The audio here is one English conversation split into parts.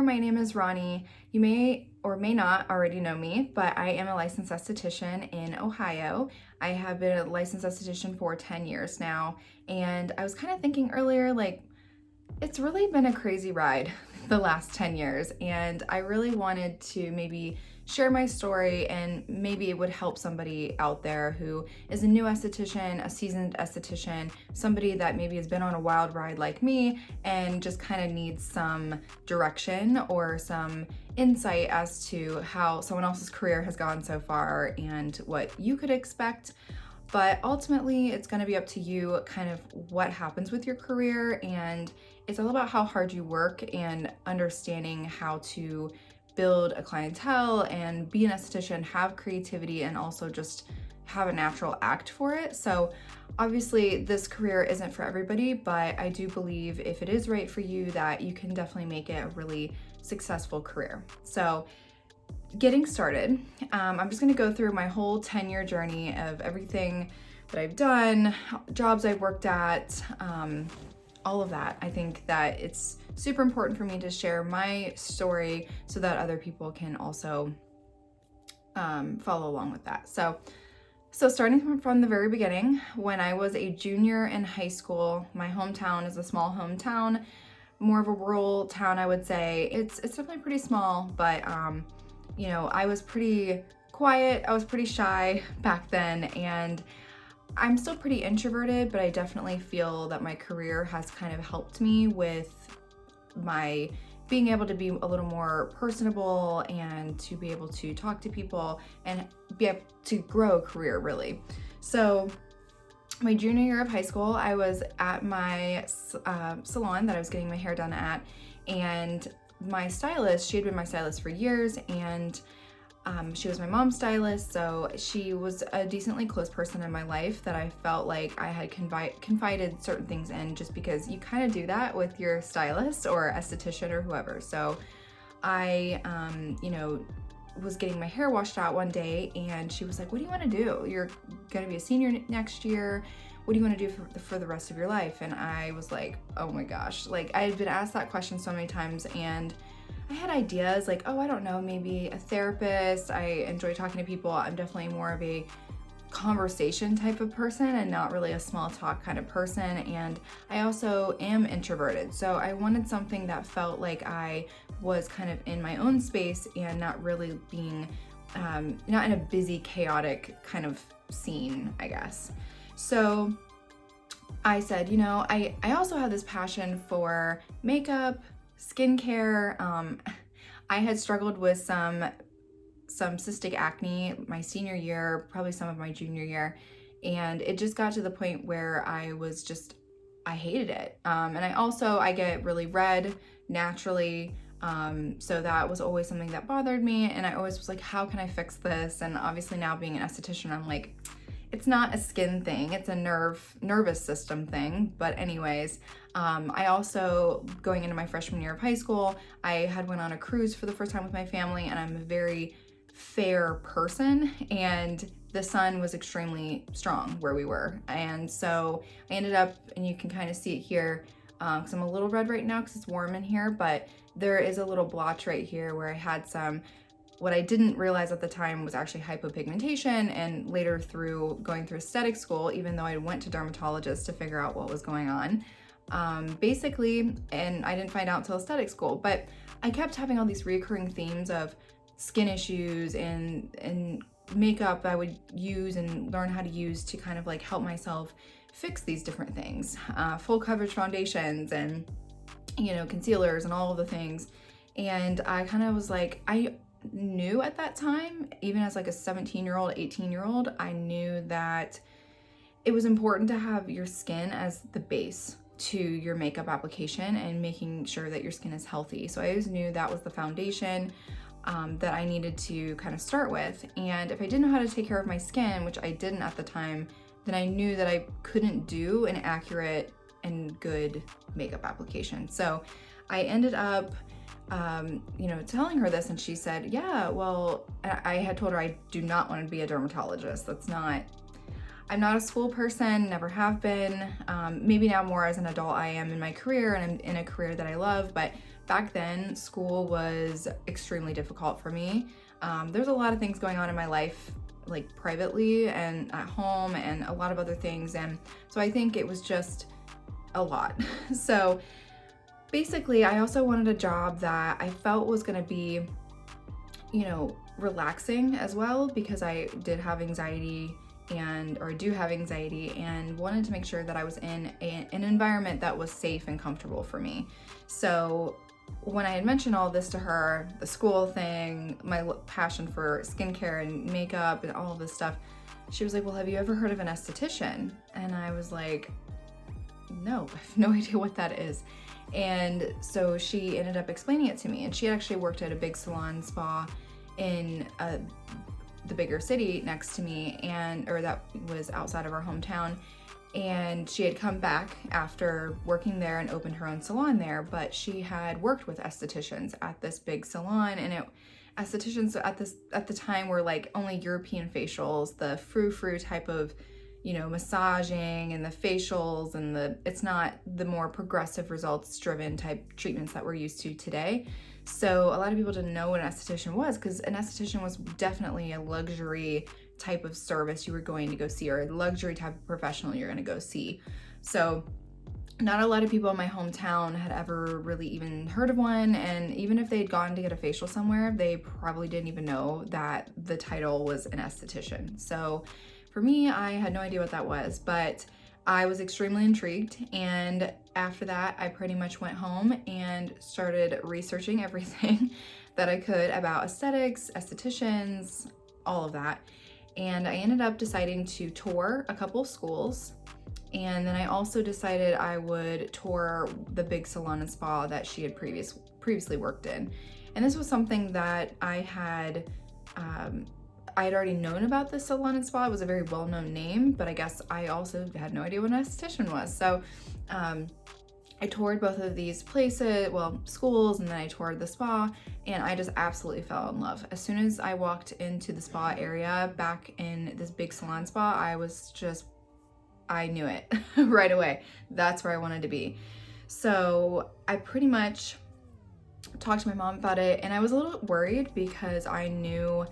my name is Ronnie. You may or may not already know me, but I am a licensed esthetician in Ohio. I have been a licensed esthetician for 10 years now, and I was kind of thinking earlier, like, it's really been a crazy ride the last 10 years, and I really wanted to maybe share my story, and maybe it would help somebody out there who is a new esthetician, a seasoned esthetician, somebody that maybe has been on a wild ride like me and just kind of needs some direction or some insight as to how someone else's career has gone so far and what you could expect. But ultimately, it's going to be up to you kind of what happens with your career, and it's all about how hard you work and understanding how to build a clientele and be an esthetician, have creativity, and also just have a natural act for it. So obviously this career isn't for everybody, but I do believe if it is right for you that you can definitely make it a really successful career. So getting started, I'm just gonna go through my whole 10-year journey of everything that I've done, jobs I've worked at, all of that. I think that it's super important for me to share my story so that other people can also follow along with that. So starting from the very beginning, when I was a junior in high school, my hometown is a small hometown, more of a rural town, I would say. It's definitely pretty small, but you know, I was pretty quiet, I was pretty shy back then, and I'm still pretty introverted, but I definitely feel that my career has kind of helped me with my being able to be a little more personable and to be able to talk to people and be able to grow a career, really. So my junior year of high school, I was at my salon that I was getting my hair done at, and my stylist, she had been my stylist for years, and she was my mom's stylist, so she was a decently close person in my life that I felt like I had confided certain things in, just because you kind of do that with your stylist or esthetician or whoever. So I, you know, was getting my hair washed out one day, and she was like, "What do you want to do? You're gonna be a senior next year. What do you want to do for the rest of your life?" And I was like, oh my gosh, like I had been asked that question so many times, and I had ideas like, oh, I don't know, maybe a therapist. I enjoy talking to people. I'm definitely more of a conversation type of person and not really a small talk kind of person. And I also am introverted. So I wanted something that felt like I was kind of in my own space and not really being, not in a busy, chaotic kind of scene, I guess. So I said, you know, I also have this passion for makeup, skincare. I had struggled with some cystic acne my senior year, probably some of my junior year, and it just got to the point where I hated it. And I get really red naturally, so that was always something that bothered me, and I always was like, how can I fix this? And obviously now being an esthetician, I'm like, it's not a skin thing, it's a nervous system thing. But anyways, I also, going into my freshman year of high school, I had went on a cruise for the first time with my family, and I'm a very fair person, and the sun was extremely strong where we were. And so I ended up, and you can kind of see it here, because I'm a little red right now because it's warm in here, but there is a little blotch right here where I had some, what I didn't realize at the time was actually hypopigmentation, and later through going through aesthetic school, even though I went to dermatologists to figure out what was going on, basically, and I didn't find out until aesthetic school, but I kept having all these recurring themes of skin issues and makeup I would use and learn how to use to kind of like help myself fix these different things, full coverage foundations and, you know, concealers and all of the things. And I kind of was like, I knew at that time, even as like a 17-year-old, 18-year-old, I knew that it was important to have your skin as the base to your makeup application and making sure that your skin is healthy. So I always knew that was the foundation that I needed to kind of start with. And if I didn't know how to take care of my skin, which I didn't at the time, then I knew that I couldn't do an accurate and good makeup application. So I ended up you know, telling her this, and she said, yeah, well, I had told her I do not want to be a dermatologist. I'm not a school person, never have been. Maybe now more as an adult I am in my career, and I'm in a career that I love, but back then school was extremely difficult for me. There's a lot of things going on in my life, like privately and at home, and a lot of other things. And so I think it was just a lot. So basically, I also wanted a job that I felt was going to be, relaxing as well, because I did have anxiety or do have anxiety, and wanted to make sure that I was in an environment that was safe and comfortable for me. So when I had mentioned all this to her, the school thing, my passion for skincare and makeup and all of this stuff, she was like, well, have you ever heard of an esthetician? And I was like, no, I have no idea what that is. And so she ended up explaining it to me, and she had actually worked at a big salon spa in the bigger city next to me, or that was outside of our hometown. And she had come back after working there and opened her own salon there, but she had worked with estheticians at this big salon, and estheticians at the time were like only European facials, the frou-frou type of, massaging and the facials, and it's not the more progressive results driven type treatments that we're used to today. So a lot of people didn't know what an esthetician was, because an esthetician was definitely a luxury type of service you were going to go see, or a luxury type of professional you're going to go see. So not a lot of people in my hometown had ever really even heard of one, and even if they'd gone to get a facial somewhere, they probably didn't even know that the title was an esthetician. So for me, I had no idea what that was, but I was extremely intrigued, and after that, I pretty much went home and started researching everything that I could about aesthetics, estheticians, all of that. And I ended up deciding to tour a couple schools, and then I also decided I would tour the big salon and spa that she had previously worked in. And this was something that I had already known about, this salon and spa. It was a very well-known name, but I guess I also had no idea what an esthetician was. So I toured both of these places, schools, and then I toured the spa, and I just absolutely fell in love. As soon as I walked into the spa area back in this big salon spa, I knew it right away. That's where I wanted to be. So I pretty much talked to my mom about it, and I was a little worried because I knew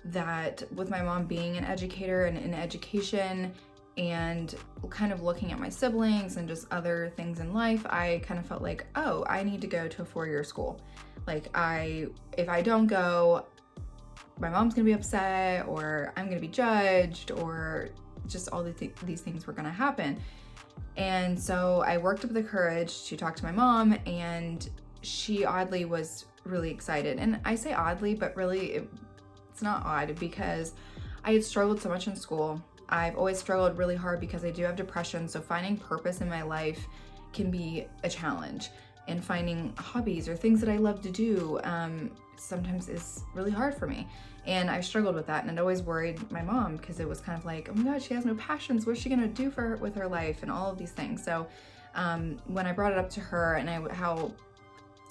that with my mom being an educator and in education, and kind of looking at my siblings and just other things in life, I kind of felt like, oh, I need to go to a 4-year school. Like if I don't go, my mom's gonna be upset, or I'm gonna be judged, or just all these things were gonna happen. And so I worked up the courage to talk to my mom, and she oddly was really excited. And I say oddly, but really it's not odd, because I had struggled so much in school. I've always struggled really hard because I do have depression, so finding purpose in my life can be a challenge. And finding hobbies or things that I love to do sometimes is really hard for me. And I struggled with that, and it always worried my mom, because it was kind of like, oh my God, she has no passions. What's she gonna do with her life, and all of these things. So when I brought it up to her, and how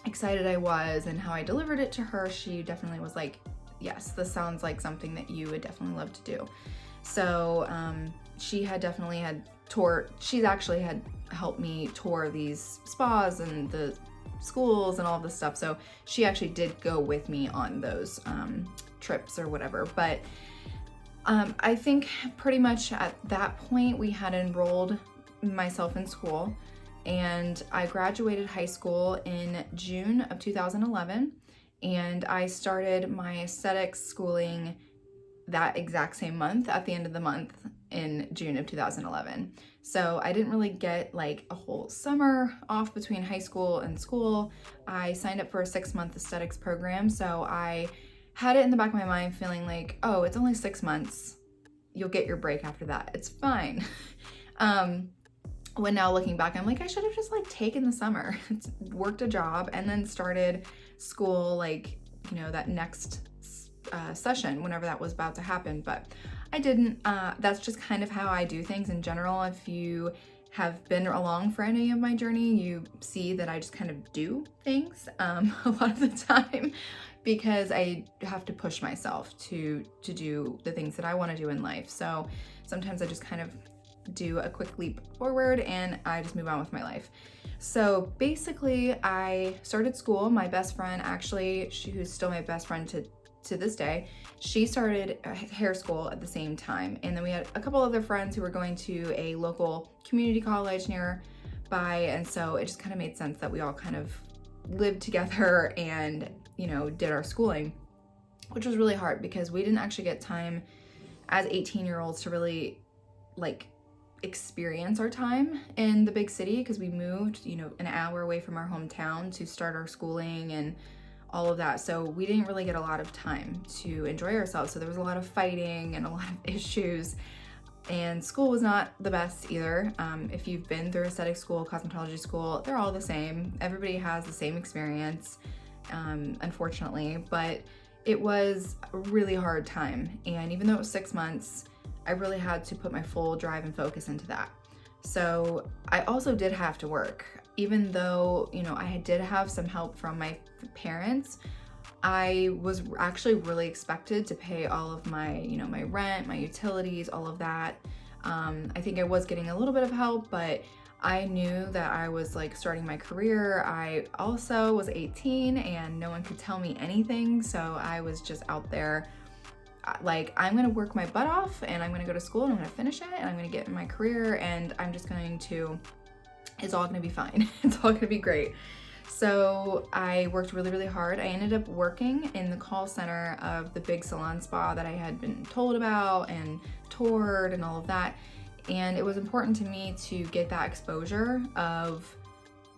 excited I was and how I delivered it to her, she definitely was like, yes, this sounds like something that you would definitely love to do. So she's actually had helped me tour these spas and the schools and all this stuff. So she actually did go with me on those trips or whatever. But I think pretty much at that point we had enrolled myself in school, and I graduated high school in June of 2011. And I started my aesthetics schooling that exact same month, at the end of the month in June of 2011. So I didn't really get like a whole summer off between high school and school. I signed up for a 6-month aesthetics program. So I had it in the back of my mind feeling like, oh, it's only 6 months. You'll get your break after that. It's fine. When now looking back, I'm like, I should have just like taken the summer, worked a job, and then started school that next session, whenever that was about to happen. But I didn't. That's just kind of how I do things in general. If you have been along for any of my journey, you see that I just kind of do things a lot of the time, because I have to push myself to do the things that I want to do in life. So sometimes I just kind of do a quick leap forward and I just move on with my life. So basically, I started school. My best friend, actually, who's still my best friend to this day, she started hair school at the same time. And then we had a couple other friends who were going to a local community college nearby. And so it just kind of made sense that we all kind of lived together and, did our schooling, which was really hard because we didn't actually get time as 18-year-olds to really experience our time in the big city, because we moved, an hour away from our hometown to start our schooling and all of that. So we didn't really get a lot of time to enjoy ourselves. So there was a lot of fighting and a lot of issues, and school was not the best either. If you've been through aesthetic school, cosmetology school, they're all the same. Everybody has the same experience, unfortunately, but it was a really hard time. And even though it was 6 months, I really had to put my full drive and focus into that. So I also did have to work. Even though, I did have some help from my parents, I was actually really expected to pay all of my, my rent, my utilities, all of that. I think I was getting a little bit of help, but I knew that I was starting my career. I also was 18 and no one could tell me anything. So I was just out there I'm gonna work my butt off and I'm gonna go to school and I'm gonna finish it and I'm gonna get in my career and I'm just going to, it's all gonna be fine. It's all gonna be great. So I worked really, really hard. I ended up working in the call center of the big salon spa that I had been told about and toured and all of that. And it was important to me to get that exposure of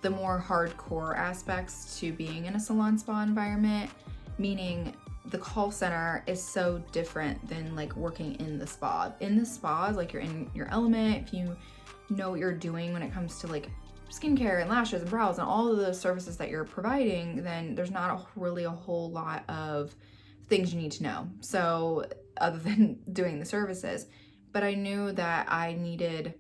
the more hardcore aspects to being in a salon spa environment, meaning the call center is so different than working in the spa. In the spas, you're in your element. If you know what you're doing when it comes to skincare and lashes and brows and all of those services that you're providing, then there's not really a whole lot of things you need to know. So other than doing the services, but I knew that I needed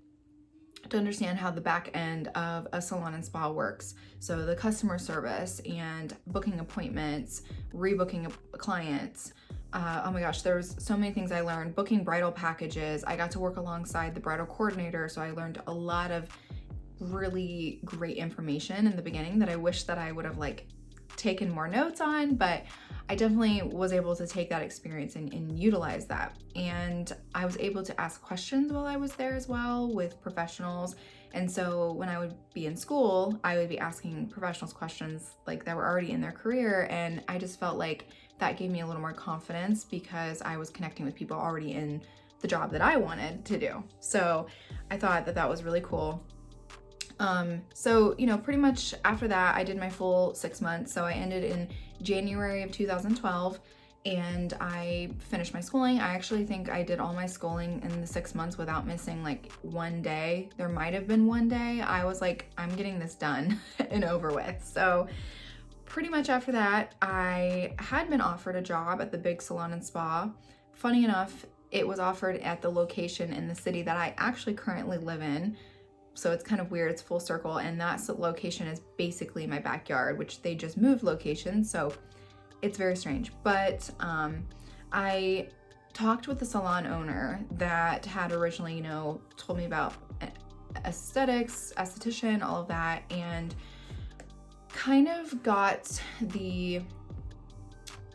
to understand how the back end of a salon and spa works. So the customer service and booking appointments, rebooking clients. Oh my gosh, there was so many things I learned. Booking bridal packages. I got to work alongside the bridal coordinator, so I learned a lot of really great information in the beginning that I wish that I would have taken more notes on, but I definitely was able to take that experience and utilize that. And I was able to ask questions while I was there as well with professionals. And so when I would be in school, I would be asking professionals questions that were already in their career. And I just felt like that gave me a little more confidence because I was connecting with people already in the job that I wanted to do. So I thought that was really cool. So, pretty much after that, I did my full 6 months. So I ended in January of 2012 and I finished my schooling. I actually think I did all my schooling in the 6 months without missing one day. There might have been one day. I was I'm getting this done and over with. So pretty much after that, I had been offered a job at the big salon and spa. Funny enough, it was offered at the location in the city that I actually currently live in. So it's kind of weird, it's full circle, and that location is basically my backyard, which they just moved locations, so it's very strange. But I talked with the salon owner that had originally, told me about aesthetics, esthetician, all of that, and kind of got the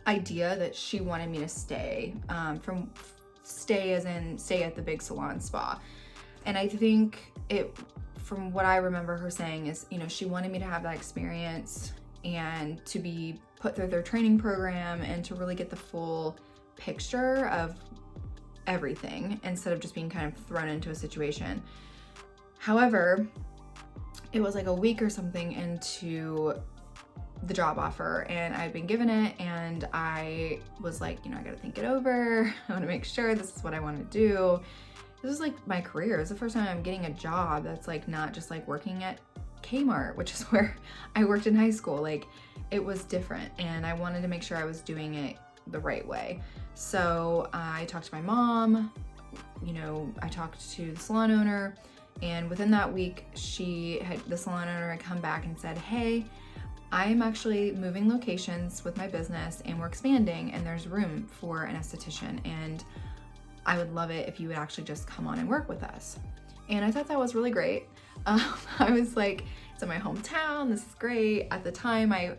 idea that she wanted me to stay, stay as in stay at the big salon spa. And I think from what I remember her saying is, she wanted me to have that experience and to be put through their training program and to really get the full picture of everything instead of just being kind of thrown into a situation. However, it was a week or something into the job offer and I'd been given it and I was I gotta think it over. I want to make sure this is what I want to do. This is my career. It's the first time I'm getting a job that's not just working at Kmart, which is where I worked in high school. It was different and I wanted to make sure I was doing it the right way. So I talked to my mom, I talked to the salon owner, and within that week, the salon owner had come back and said, hey, I am actually moving locations with my business and we're expanding and there's room for an esthetician and I would love it if you would actually just come on and work with us. And I thought that was really great. I was It's in my hometown. This is great. At the time, I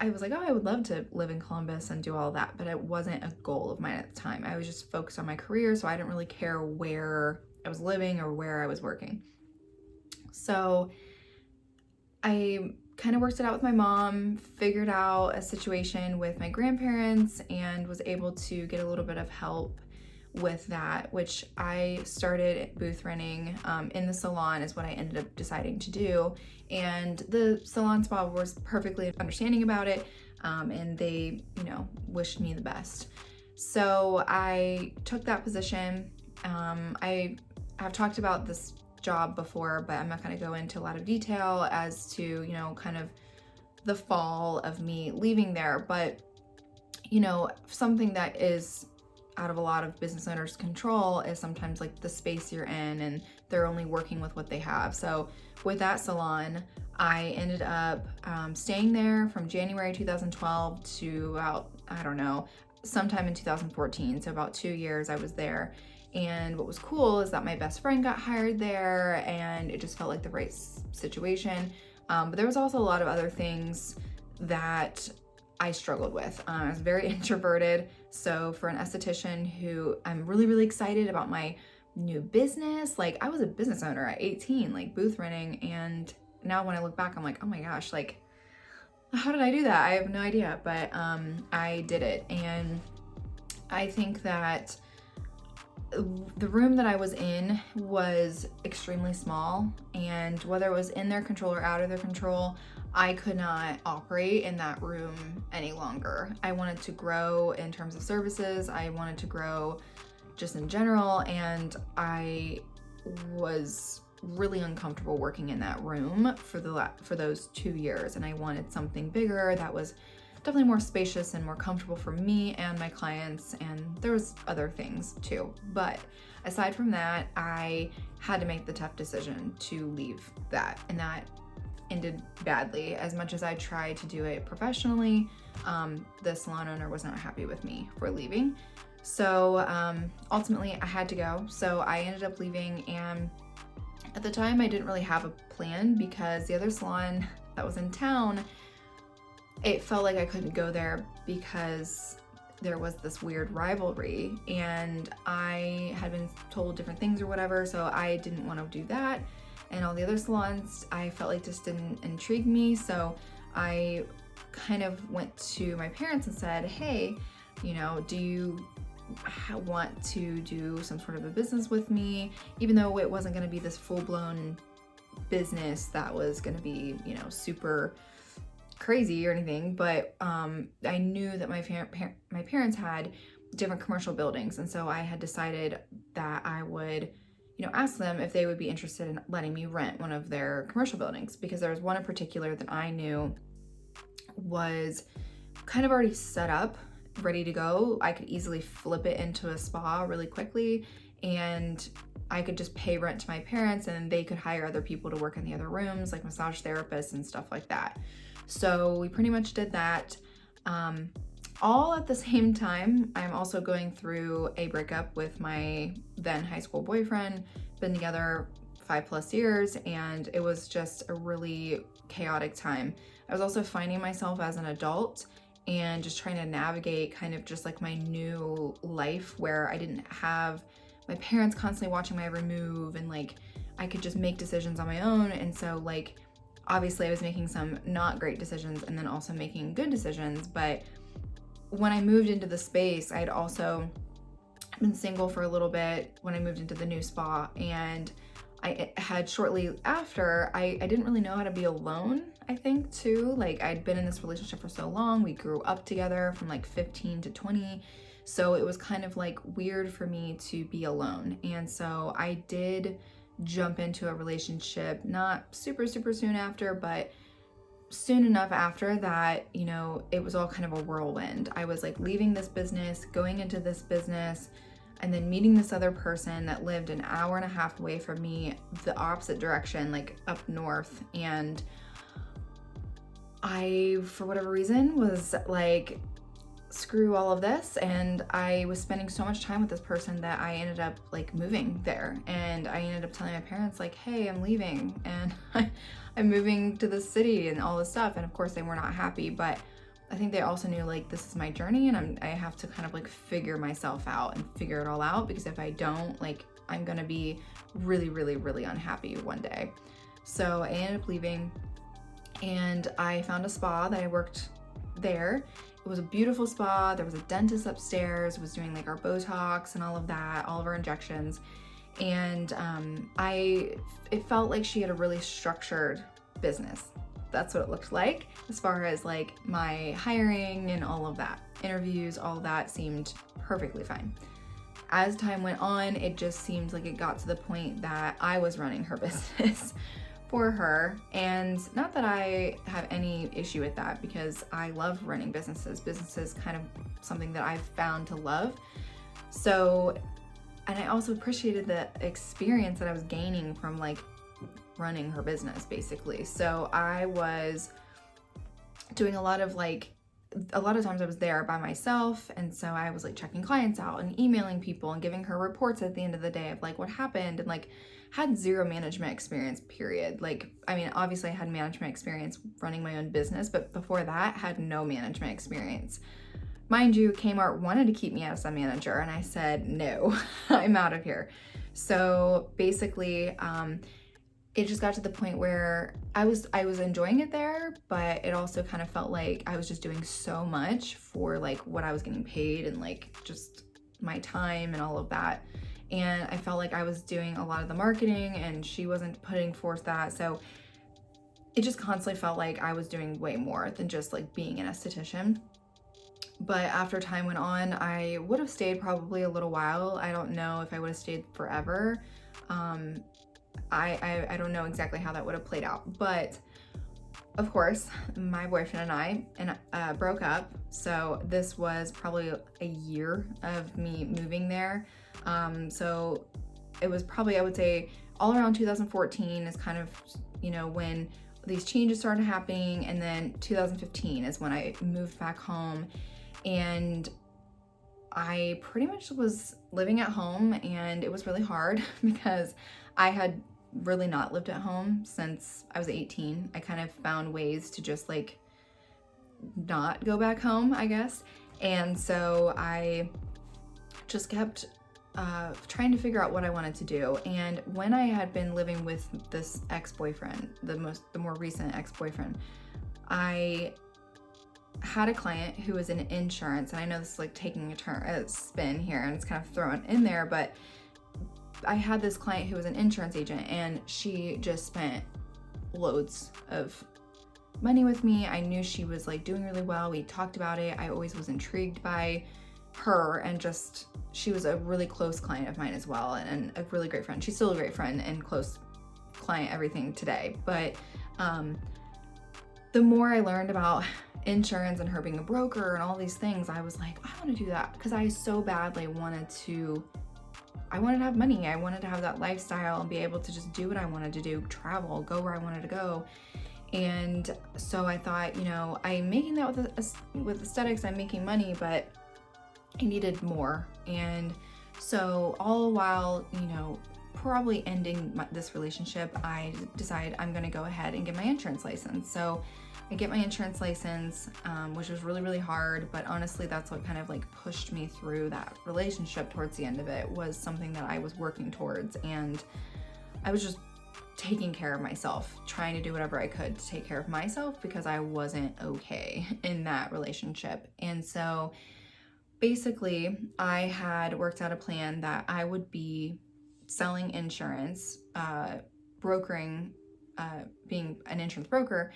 was like, oh, I would love to live in Columbus and do all that, but it wasn't a goal of mine at the time. I was just focused on my career, so I didn't really care where I was living or where I was working. So I kind of worked it out with my mom, figured out a situation with my grandparents, and was able to get a little bit of help with that, which I started booth renting in the salon is what I ended up deciding to do. And the salon spa was perfectly understanding about it, and they, wished me the best. So I took that position. I have talked about this job before, but I'm not going to go into a lot of detail as to, kind of the fall of me leaving there. But, something that is out of a lot of business owners' control is sometimes like the space you're in, and they're only working with what they have. So with that salon, I ended up staying there from January 2012 to about, sometime in 2014. So about 2 years I was there. And what was cool is that my best friend got hired there, and it just felt like the right situation. But there was also a lot of other things that I struggled with. I was very introverted. So for an esthetician who I'm really, really excited about my new business, like I was a business owner at 18, like booth renting. And now when I look back, I'm like, oh my gosh, like how did I do that? I have no idea, but I did it. And I think that the room that I was in was extremely small, and whether it was in their control or out of their control, I could not operate in that room any longer. I wanted to grow in terms of services. I wanted to grow just in general, and I was really uncomfortable working in that room for those 2 years, and I wanted something bigger that was definitely more spacious and more comfortable for me and my clients, and there was other things too. But aside from that, I had to make the tough decision to leave that, and that ended badly. As much as I tried to do it professionally, the salon owner was not happy with me for leaving. So ultimately I had to go. So I ended up leaving, and at the time I didn't really have a plan because the other salon that was in town, it felt like I couldn't go there because there was this weird rivalry, and I had been told different things or whatever, so I didn't want to do that. And all the other salons I felt like just didn't intrigue me, so I kind of went to my parents and said, hey, do you want to do some sort of a business with me? Even though it wasn't going to be this full-blown business that was going to be, super crazy or anything, but I knew that my parents had different commercial buildings, and so I had decided that I would ask them if they would be interested in letting me rent one of their commercial buildings, because there was one in particular that I knew was kind of already set up, ready to go. I could easily flip it into a spa really quickly, and I could just pay rent to my parents, and they could hire other people to work in the other rooms, like massage therapists and stuff like that. So we pretty much did that. All at the same time, I'm also going through a breakup with my then high school boyfriend. Been together 5+ years, and it was just a really chaotic time. I was also finding myself as an adult and just trying to navigate kind of just like my new life, where I didn't have my parents constantly watching my every move, and like I could just make decisions on my own. And so like obviously I was making some not great decisions and then also making good decisions. But when I moved into the space, I had also been single for a little bit when I moved into the new spa, and I had shortly after, I didn't really know how to be alone, I think too. Like I'd been in this relationship for so long. We grew up together from like 15 to 20. So it was kind of like weird for me to be alone. And so I did jump into a relationship, not super soon after, but soon enough after that, it was all kind of a whirlwind. I was like leaving this business, going into this business, and then meeting this other person that lived an hour and a half away from me, the opposite direction, like up north. And I, for whatever reason, was like screw all of this, and I was spending so much time with this person that I ended up like moving there, and I ended up telling my parents like, hey, I'm leaving and I'm moving to the city and all this stuff. And of course they were not happy, but I think they also knew like this is my journey, and I have to kind of like figure myself out and figure it all out, because if I don't, like, I'm gonna be really, really, really unhappy one day. So I ended up leaving, and I found a spa that I worked there. It was a beautiful spa. There was a dentist upstairs, was doing like our Botox and all of that, all of our injections. And it felt like she had a really structured business. That's what it looked like, as far as like my hiring and all of that. Interviews, all that seemed perfectly fine. As time went on, it just seemed like it got to the point that I was running her business for her. And not that I have any issue with that, because I love running businesses. Business is kind of something that I've found to love. So, and I also appreciated the experience that I was gaining from like running her business basically. So I was doing a lot of times I was there by myself, and so I was like checking clients out and emailing people and giving her reports at the end of the day of like what happened, and like had zero management experience, period. Like, I mean, obviously I had management experience running my own business, but before that had no management experience. Mind you, Kmart wanted to keep me as a manager, and I said, no, I'm out of here. So basically, it just got to the point where I was enjoying it there, but it also kind of felt like I was just doing so much for like what I was getting paid, and like just my time and all of that. And I felt like I was doing a lot of the marketing and she wasn't putting forth that. So it just constantly felt like I was doing way more than just like being an esthetician. But after time went on, I would have stayed probably a little while. I don't know if I would have stayed forever. I don't know exactly how that would have played out, but of course my boyfriend and I broke up. So this was probably a year of me moving there. So it was probably, I would say, all around 2014 is kind of, you know, when these changes started happening. And then 2015 is when I moved back home, and I pretty much was living at home, and it was really hard because I had really not lived at home since I was 18. I kind of found ways to just like not go back home, I guess. And so I just kept trying to figure out what I wanted to do. And when I had been living with this ex-boyfriend, the more recent ex-boyfriend, I had a client who was in insurance. And I know this is like taking a spin here, and it's kind of thrown in there, but I had this client who was an insurance agent, and she just spent loads of money with me. I knew she was like doing really well. We talked about it. I always was intrigued by her, and just, she was a really close client of mine as well, and a really great friend. She's still a great friend and close client, everything today. But the more I learned about insurance and her being a broker and all these things, I was like, I want to do that, because I so badly wanted to have money. I wanted to have that lifestyle and be able to just do what I wanted to do, travel, go where I wanted to go. And so I thought, you know, I'm making that with aesthetics, I'm making money, but I needed more. And so all the while, you know, probably ending this relationship, I decided I'm going to go ahead and get my insurance license. So I get my insurance license, which was really, really hard, but honestly, that's what kind of like pushed me through that relationship towards the end of it, was something that I was working towards. And I was just taking care of myself, trying to do whatever I could to take care of myself, because I wasn't okay in that relationship. And so basically I had worked out a plan that I would be selling insurance, brokering, being an insurance broker,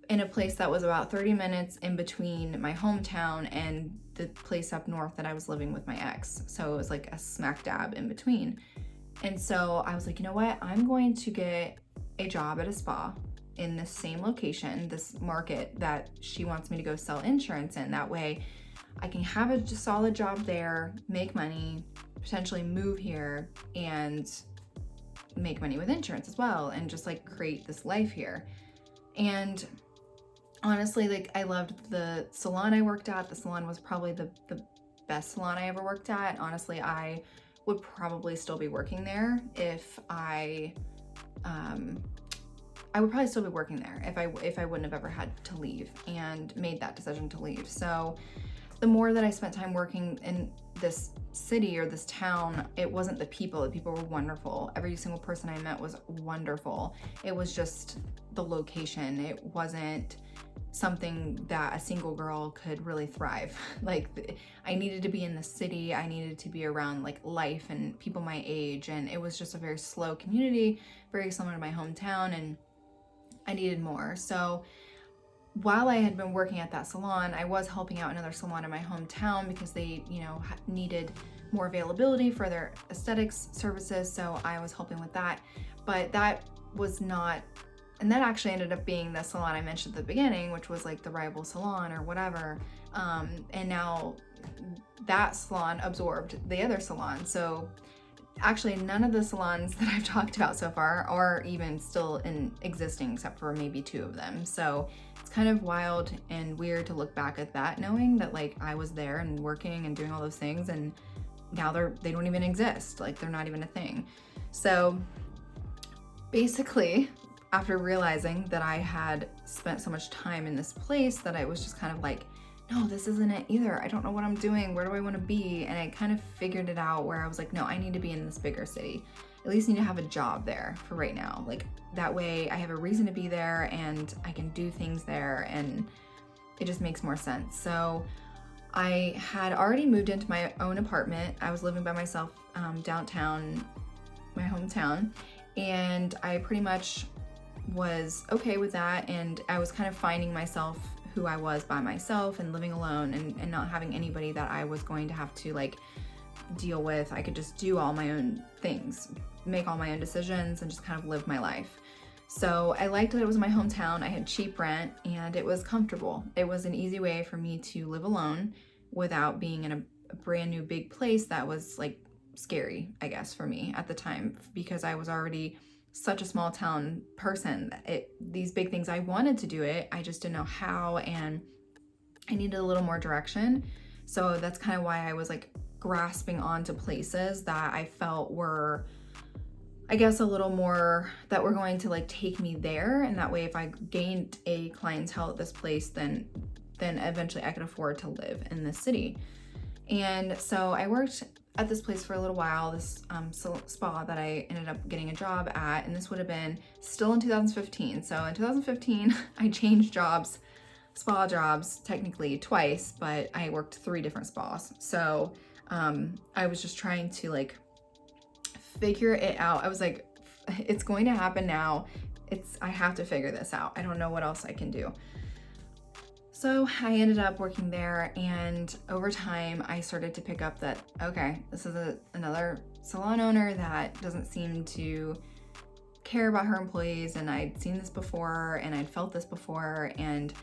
in a place that was about 30 minutes in between my hometown and the place up north that I was living with my ex. So it was like a smack dab in between. And so I was like, you know what? I'm going to get a job at a spa in the same location, this market that she wants me to go sell insurance in. That way I can have a solid job there, make money, potentially move here and make money with insurance as well, and just like create this life here. And honestly, like, I loved the salon I worked at. The salon was probably the best salon I ever worked at. Honestly, I would probably still be working there if I would probably still be working there if I wouldn't have ever had to leave and made that decision to leave. So the more that I spent time working in this city or this town, it wasn't the people. The people were wonderful. Every single person I met was wonderful. It was just the location. It wasn't something that a single girl could really thrive. Like, I needed to be in the city. I needed to be around like life and people my age. And it was just a very slow community, very similar to my hometown. And I needed more. So while I had been working at that salon, I was helping out another salon in my hometown because they, needed more availability for their aesthetics services. So I was helping with that. But that was not, and that actually ended up being the salon I mentioned at the beginning, which was like the rival salon or whatever. And now that salon absorbed the other salon. So actually, none of the salons that I've talked about so far are even still in existing, except for maybe 2 of them. So it's kind of wild and weird to look back at that, knowing that like I was there and working and doing all those things, and now they don't even exist. Like, they're not even a thing. So basically, after realizing that I had spent so much time in this place, that I was just kind of like, no, this isn't it either. I don't know what I'm doing. Where do I want to be? And I kind of figured it out where I was like, no, I need to be in this bigger city. At least need to have a job there for right now. Like, that way I have a reason to be there and I can do things there, and it just makes more sense. So I had already moved into my own apartment. I was living by myself downtown, my hometown, and I pretty much was okay with that. And I was kind of finding myself who I was by myself and living alone and not having anybody that I was going to have to like deal with. I could just do all my own things, make all my own decisions, and just kind of live my life. So I liked that it was my hometown. I had cheap rent and it was comfortable. It was an easy way for me to live alone without being in a brand new big place that was like scary, I guess, for me at the time, because I was already such a small town person. These big things, I wanted to do it, I just didn't know how, and I needed a little more direction. So that's kind of why I was like grasping onto places that I felt were, I guess, a little more, that were going to like take me there. And that way, if I gained a clientele at this place, then eventually I could afford to live in this city. And so I worked at this place for a little while, this spa that I ended up getting a job at, and this would have been still in 2015. So in 2015, I changed jobs, spa jobs, technically twice, but I worked 3 different spas. So I was just trying to like figure it out. I was like, it's going to happen now. I have to figure this out. I don't know what else I can do. So I ended up working there, and over time I started to pick up that, okay, this is another salon owner that doesn't seem to care about her employees, and I'd seen this before and I'd felt this before, and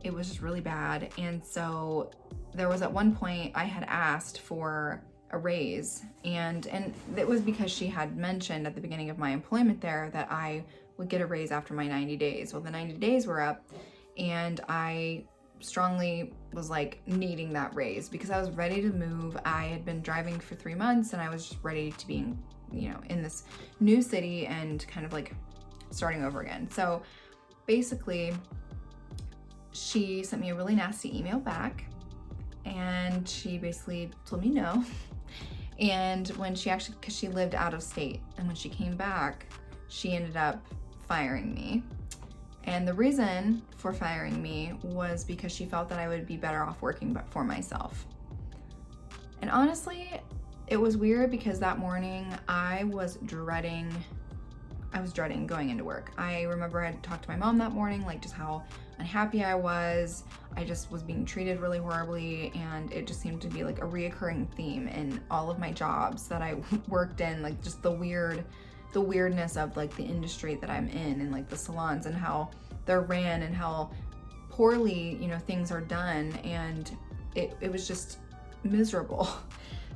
it was just really bad. And so there was at one point I had asked for a raise, and it was because she had mentioned at the beginning of my employment there that I would get a raise after my 90 days. Well, the 90 days were up, and I strongly was like needing that raise because I was ready to move. I had been driving for 3 months and I was just ready to be in this new city and kind of like starting over again. So basically, she sent me a really nasty email back, and she basically told me no. And when because she lived out of state, and when she came back, she ended up firing me. And the reason for firing me was because she felt that I would be better off working but for myself. And honestly, it was weird because that morning I was dreading going into work. I remember I had talked to my mom that morning, like just how unhappy I was. I just was being treated really horribly, and it just seemed to be like a reoccurring theme in all of my jobs that I worked in, like just the weirdness of like the industry that I'm in, and like the salons and how they're ran and how poorly, things are done. And it was just miserable.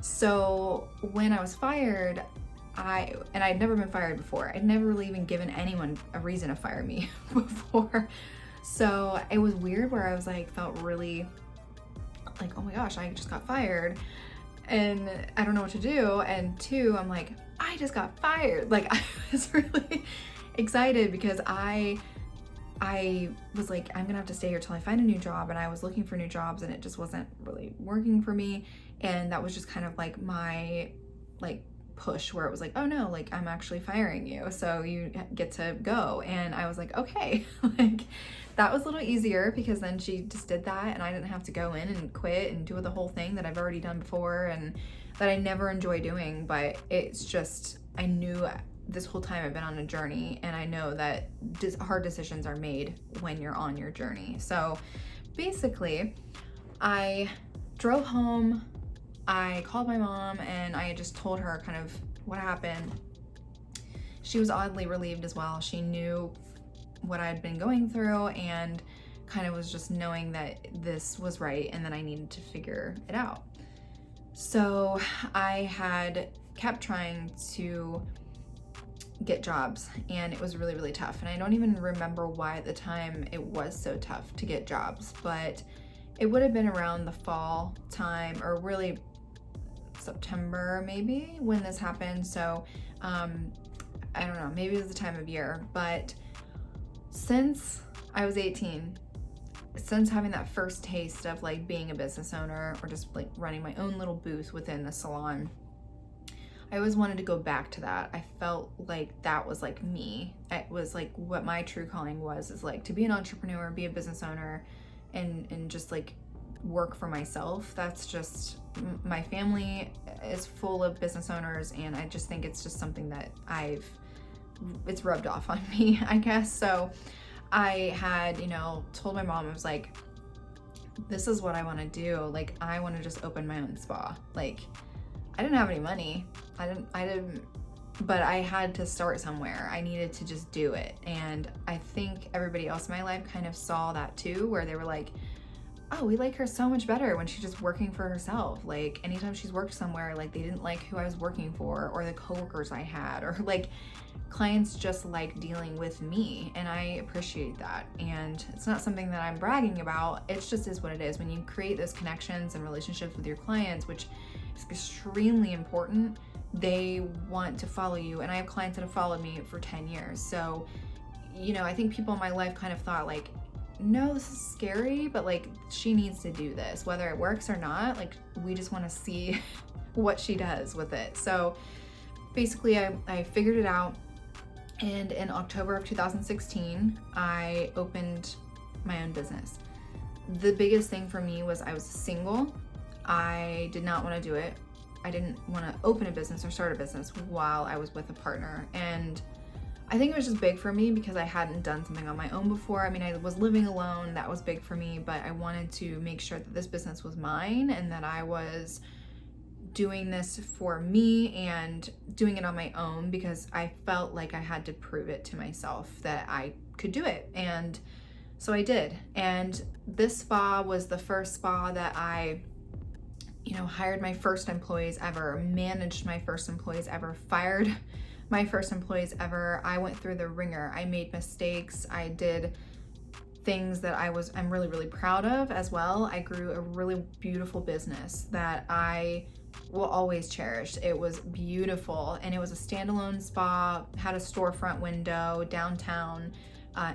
So when I was fired, I'd never been fired before. I'd never really even given anyone a reason to fire me before. So it was weird where I was like, felt really like, oh my gosh, I just got fired and I don't know what to do. And two, I'm like, I just got fired. Like, I was really excited because I was like, I'm gonna have to stay here till I find a new job. And I was looking for new jobs and it just wasn't really working for me. And that was just kind of like my like push where it was like, oh no, like I'm actually firing you, so you get to go. And I was like, okay. Like that was a little easier because then she just did that and I didn't have to go in and quit and do the whole thing that I've already done before and that I never enjoy doing. But it's just, I knew this whole time I've been on a journey, and I know that hard decisions are made when you're on your journey. So basically, I drove home, I called my mom, and I just told her kind of what happened. She was oddly relieved as well. She knew what I'd been going through and kind of was just knowing that this was right and that I needed to figure it out. So I had kept trying to get jobs and it was really, really tough. And I don't even remember why at the time it was so tough to get jobs, but it would have been around the fall time or really September maybe when this happened. So I don't know, maybe it was the time of year, but since I was 18, since having that first taste of like being a business owner or just like running my own little booth within the salon, I always wanted to go back to that. I felt like that was like me. It was like what my true calling was, is like to be an entrepreneur, be a business owner, and just like work for myself. That's just, my family is full of business owners and I just think it's just something that it's rubbed off on me, I guess. So I had, told my mom, I was like, this is what I want to do. Like, I want to just open my own spa. Like, I didn't have any money. But I had to start somewhere. I needed to just do it. And I think everybody else in my life kind of saw that too, where they were like, oh, we like her so much better when she's just working for herself. Like anytime she's worked somewhere, like they didn't like who I was working for or the coworkers I had, or like clients just like dealing with me. And I appreciate that. And it's not something that I'm bragging about. It just is what it is. When you create those connections and relationships with your clients, which is extremely important, they want to follow you. And I have clients that have followed me for 10 years. So, I think people in my life kind of thought like, no, this is scary, but like she needs to do this, whether it works or not. Like we just want to see what she does with it. So basically I figured it out. And in October of 2016, I opened my own business. The biggest thing for me was I was single. I did not want to do it. I didn't want to open a business or start a business while I was with a partner. And I think it was just big for me because I hadn't done something on my own before. I mean, I was living alone. That was big for me, but I wanted to make sure that this business was mine and that I was doing this for me and doing it on my own because I felt like I had to prove it to myself that I could do it. And so I did. And this spa was the first spa that I hired my first employees ever, managed my first employees ever, fired my first employees ever. I went through the ringer. I made mistakes. I did things that I'm really, really proud of as well. I grew a really beautiful business that I will always cherish. It was beautiful and it was a standalone spa, had a storefront window downtown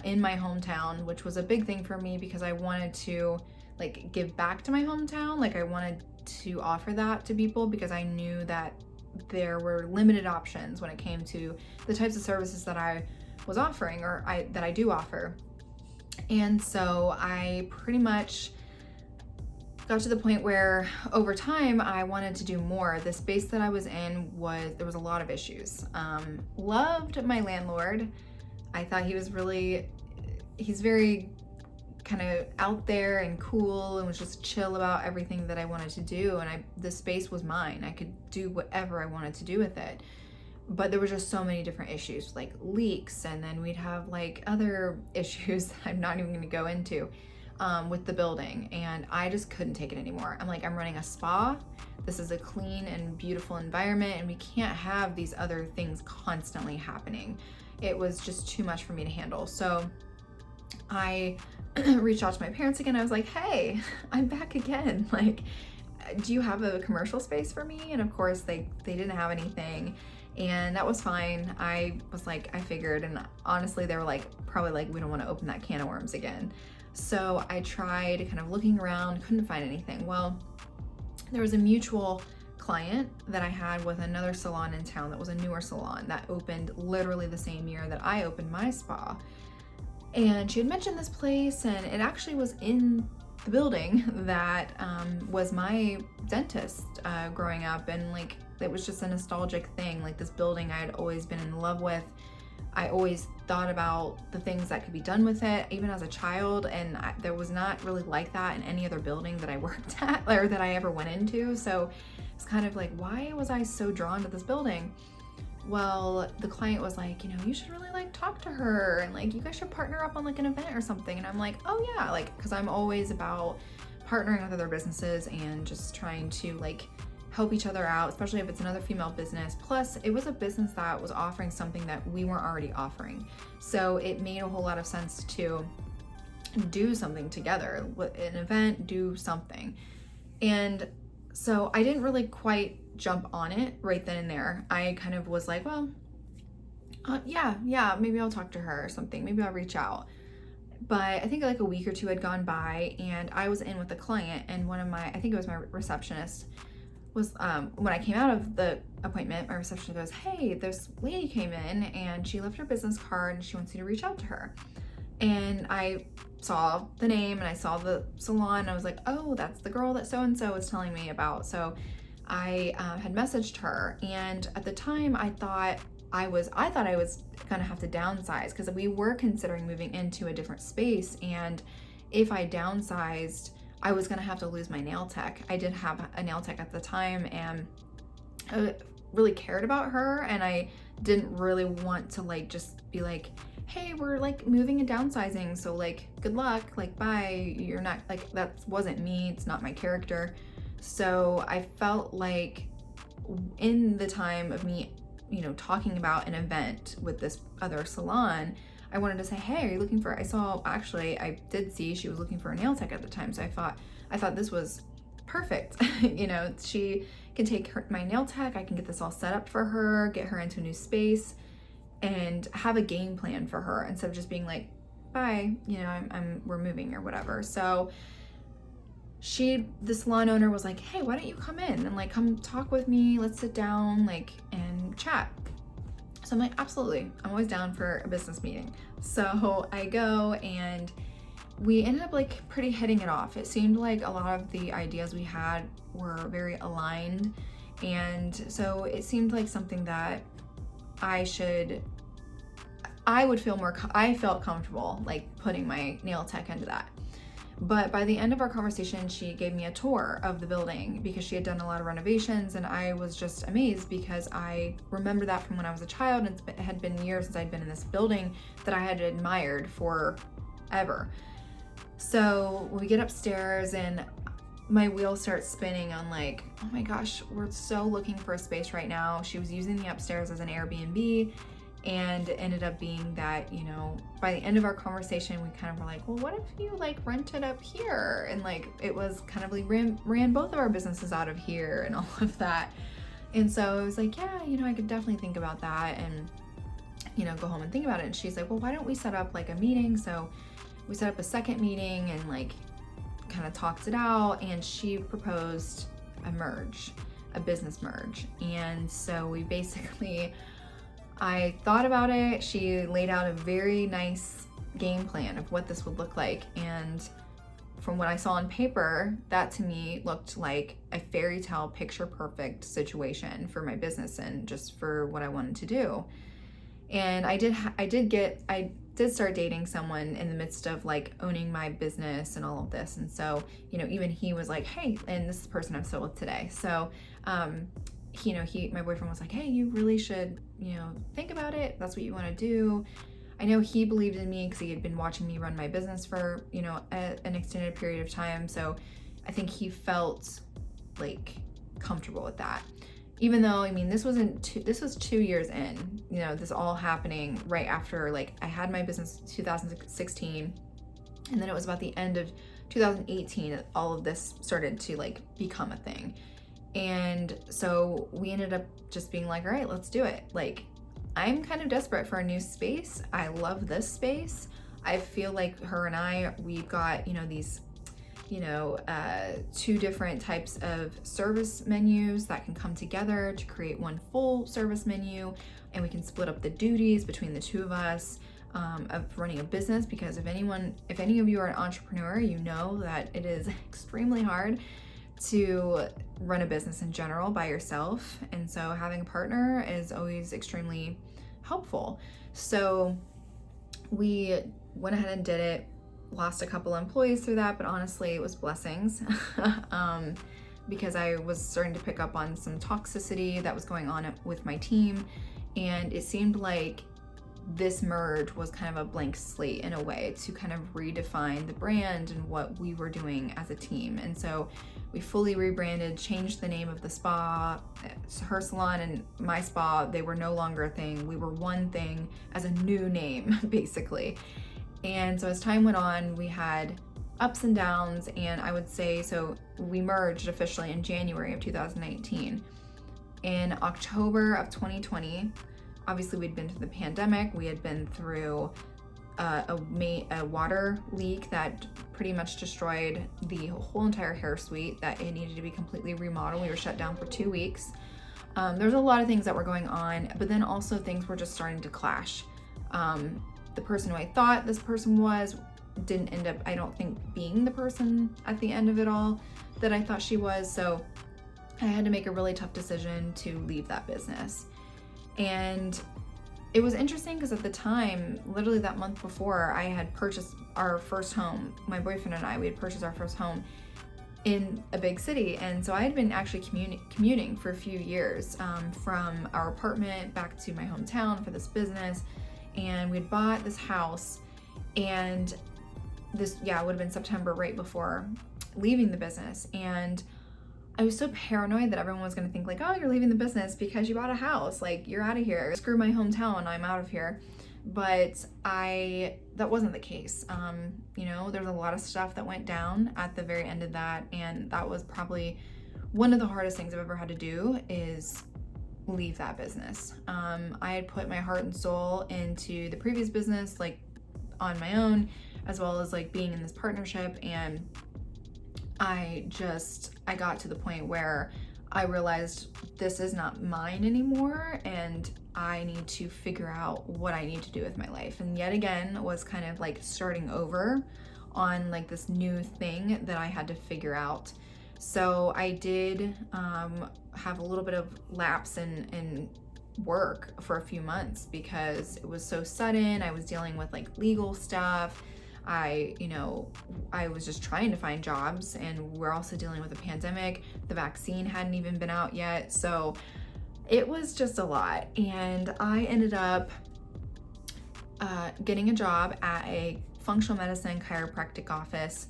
in my hometown, which was a big thing for me because I wanted to like give back to my hometown. Like I wanted to offer that to people because I knew that there were limited options when it came to the types of services that I was offering or that I do offer. And so I pretty much got to the point where over time I wanted to do more. The space that I was in there was a lot of issues. Loved my landlord. I thought he's very kind of out there and cool and was just chill about everything that I wanted to do. And the space was mine. I could do whatever I wanted to do with it. But there were just so many different issues like leaks. And then we'd have like other issues that I'm not even going to go into with the building. And I just couldn't take it anymore. I'm like, I'm running a spa. This is a clean and beautiful environment. And we can't have these other things constantly happening. It was just too much for me to handle. So I reached out to my parents again. I was like, hey, I'm back again. Like, do you have a commercial space for me? And of course they didn't have anything, and that was fine. I was like, I figured, and honestly they were like, probably like, we don't want to open that can of worms again. So I tried kind of looking around, couldn't find anything. Well, there was a mutual client that I had with another salon in town that was a newer salon that opened literally the same year that I opened my spa. And she had mentioned this place, and it actually was in the building that was my dentist growing up. And like, it was just a nostalgic thing. Like, this building I had always been in love with. I always thought about the things that could be done with it, even as a child. And there was not really like that in any other building that I worked at or that I ever went into. So it's kind of like, why was I so drawn to this building? Well, the client was like, you know, you should really like talk to her, and like, you guys should partner up on like an event or something. And I'm like, oh yeah, like, because I'm always about partnering with other businesses and just trying to like help each other out, especially if it's another female business. Plus, it was a business that was offering something that we weren't already offering. So it made a whole lot of sense to do something together, an event, do something. And so I didn't really quite jump on it right then and there. I kind of was like, well, yeah, maybe I'll talk to her or something. Maybe I'll reach out. But I think like a week or two had gone by, and I was in with the client, and I think it was my receptionist, was when I came out of the appointment, my receptionist goes, hey, this lady came in and she left her business card and she wants you to reach out to her. And I saw the name and I saw the salon, and I was like, oh, that's the girl that so-and-so was telling me about. So I had messaged her, and at the time I thought I was gonna have to downsize, because we were considering moving into a different space, and if I downsized, I was gonna have to lose my nail tech. I did have a nail tech at the time, and I really cared about her, and I didn't really want to like just be like, hey, we're like moving and downsizing, so like, good luck, like, bye. You're not like, that wasn't me, it's not my character. So I felt like in the time of me, you know, talking about an event with this other salon, I wanted to say, hey, are you looking for, I did see she was looking for a nail tech at the time. So I thought this was perfect. You know, she can take my nail tech, I can get this all set up for her, get her into a new space, and have a game plan for her instead of just being like, bye, you know, we're moving or whatever. So the salon owner was like, hey, why don't you come in and like, come talk with me, let's sit down, like, and chat. So I'm like, absolutely, I'm always down for a business meeting. So I go, and we ended up like pretty hitting it off. It seemed like a lot of the ideas we had were very aligned, and so it seemed like something that I felt comfortable like putting my nail tech into that. But by the end of our conversation, she gave me a tour of the building, because she had done a lot of renovations, and I was just amazed because I remember that from when I was a child, and it had been years since I'd been in this building that I had admired forever. So we get upstairs, and my wheels start spinning on like, oh my gosh, we're so looking for a space right now. She was using the upstairs as an Airbnb, and it ended up being that, you know, by the end of our conversation, we kind of were like, well, what if you like rented up here? And like, it was kind of like ran both of our businesses out of here and all of that. And so I was like, yeah, you know, I could definitely think about that, and, you know, go home and think about it. And she's like, well, why don't we set up like a meeting? So we set up a second meeting and like kind of talked it out, and she proposed a business merge. And so we basically, I thought about it. She laid out a very nice game plan of what this would look like. And from what I saw on paper, that to me looked like a fairy tale picture perfect situation for my business and just for what I wanted to do. And I did start dating someone in the midst of like owning my business and all of this. And so, you know, even he was like, hey, and this is the person I'm still with today. So, you know, my boyfriend was like, hey, you really should, you know, think about it. That's what you want to do. I know he believed in me because he had been watching me run my business for, you know, an extended period of time. So I think he felt like comfortable with that. Even though, I mean, this was 2 years in, you know, this all happening right after, like, I had my business 2016. And then it was about the end of 2018 that all of this started to like become a thing. And so we ended up just being like, all right, let's do it. Like, I'm kind of desperate for a new space. I love this space. I feel like her and we've got, these, two different types of service menus that can come together to create one full service menu. And we can split up the duties between the two of us of running a business, because if any of you are an entrepreneur, you know that it is extremely hard to run a business in general by yourself. And so having a partner is always extremely helpful. So we went ahead and did it, lost a couple employees through that, but honestly, it was blessings because I was starting to pick up on some toxicity that was going on with my team. And it seemed like this merge was kind of a blank slate in a way to kind of redefine the brand and what we were doing as a team. And so we fully rebranded, changed the name of the spa. Her salon and my spa, they were no longer a thing. We were one thing as a new name, basically. And so as time went on, we had ups and downs, and I would say, so we merged officially in January of 2019. In October of 2020, obviously we'd been through the pandemic, we had been through a water leak that pretty much destroyed the whole entire hair suite, that it needed to be completely remodeled. We were shut down for 2 weeks. There's a lot of things that were going on, but then also things were just starting to clash. The person who I thought this person was didn't end up, I don't think, being the person at the end of it all that I thought she was. So I had to make a really tough decision to leave that business. And it was interesting because at the time, literally that month before, I had purchased our first home. My boyfriend and I, we had purchased our first home in a big city. And so I had been actually commuting for a few years from our apartment back to my hometown for this business. And we'd bought this house, and this, it would have been September, right before leaving the business. And I was so paranoid that everyone was going to think like, oh, you're leaving the business because you bought a house, like you're out of here, screw my hometown, I'm out of here. But that wasn't the case. There's a lot of stuff that went down at the very end of that, and that was probably one of the hardest things I've ever had to do, is leave that business. I had put my heart and soul into the previous business, like on my own, as well as like being in this partnership, and I got to the point where I realized this is not mine anymore, and I need to figure out what I need to do with my life. And yet again was kind of like starting over on like this new thing that I had to figure out. So I did have a little bit of lapse in work for a few months because it was so sudden. I was dealing with like legal stuff. I was just trying to find jobs, and we're also dealing with a pandemic. The vaccine hadn't even been out yet. So it was just a lot. And I ended up getting a job at a functional medicine chiropractic office.